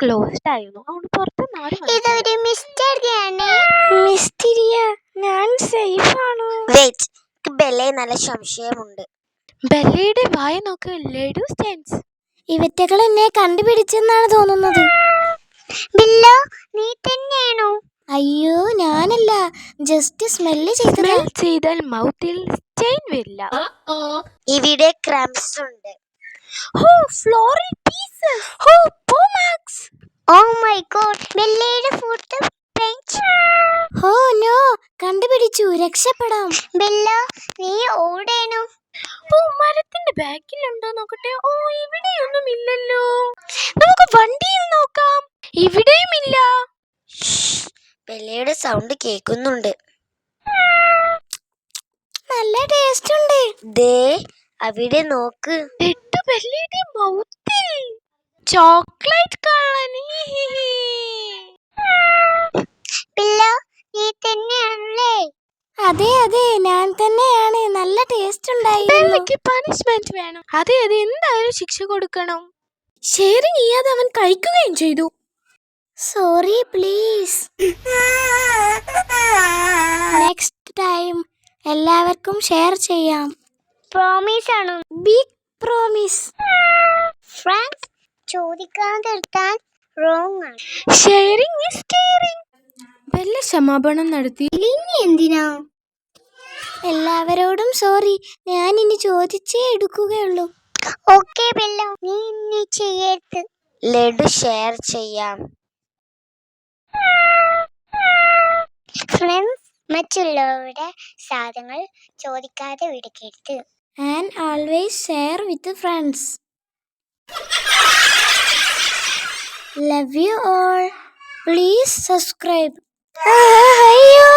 Closed ആയിരുന്നു. അതുകൊണ്ട് പുറത്തുനിന്ന് ആരും ഇതൊരു മിസ്റ്ററിയാണ്. മിസ്റ്ററിയ, ഞാൻ സേഫ് ആണ്. വെയിറ്റ്, ബെല്ലെ നല്ല സംശയമുണ്ട്. ബെല്ലയുടെ വായ നോക്ക് ലഡു സ്റ്റെൻസ്. ഇവറ്റകൾ എന്നെ കണ്ടുപിടിച്ചെന്നാണ് തോന്നുന്നത്. ബില്ലോ, നീ തന്നെയാണോ? അയ്യോ, ഞാനല്ല, ജസ്റ്റ് സ്മെല്ല് ചെയ്താൽ മൗത്തിൽ സ്റ്റെയിൻ വരില്ല. ഇവിടെ ക്രംസ് ഉണ്ട്. Floral pieces. പോമാക്സ്. ഓ മൈ ഗോഡ്, ബെല്ലയുടെ ഫുട് പ്രിന്റ്. ഓ നോ, കണ്ടുപിടിച്ചു, രക്ഷപ്പെടാം. ബെല്ലോ, നീ ഓടേണു. മരത്തിന്റെ ബാക്കിലുണ്ടോ നോക്കട്ടെ. ഇവിടെയൊന്നും ഇല്ലല്ലോ. നമുക്ക് വണ്ടിയിൽ നോക്കാം. ഇവിടെയും ഇല്ല. ബെല്ലയുടെ സൗണ്ട് കേൾക്കുന്നുണ്ട്. നല്ല ടേസ്റ്റ് ഉണ്ട്. ദേ അവിടെ നോക്ക്. ബെല്ലയുടെ മൗത്തിൽ ചോക്ലേറ്റ് കള്ളൻ. ബെല്ലോ, നീ തന്നെയാണല്ലേ? അതെ അതെ, ഞാൻ തന്നെയാണ്. നല്ല ടേസ്റ്റ് ഉണ്ടായിരുന്നു. പണിഷ്മെന്റ് വേണം. അതെ, എന്തായാലും ശിക്ഷ കൊടുക്കണം. ഷെയറിങ് ചെയ്യാതെ അവൻ കഴിക്കുകയും ചെയ്തു. Sorry please. നെക്സ്റ്റ് ടൈം എല്ലാവർക്കും ഷെയർ ചെയ്യാം. പ്രോമിസ് ആണോ? Big promise. ഫ്രണ്ട്സ്, ചോദിക്കാതിരുത്താൻ റോങ് ആണ്. Sharing is caring. ബെല്ല ക്ഷമാപണം നടത്തി. ഇനി എന്തിനാ? എല്ലാവരോടും സോറി. ഞാൻ ഇനി ചോദിച്ചേ എടുക്കുകയുള്ളൂ. ഓക്കെ ബെല്ലോ, നീ ഇനി ചെയ്യരുത്. ലഡു ഷെയർ ചെയ്യാം. ഫ്രണ്ട്സ്, മറ്റുള്ളവരുടെ സാധനങ്ങൾ ചോദിക്കാതെ വിടരുത്. And always share with friends. Love you all. Please subscribe. അയ്യോ.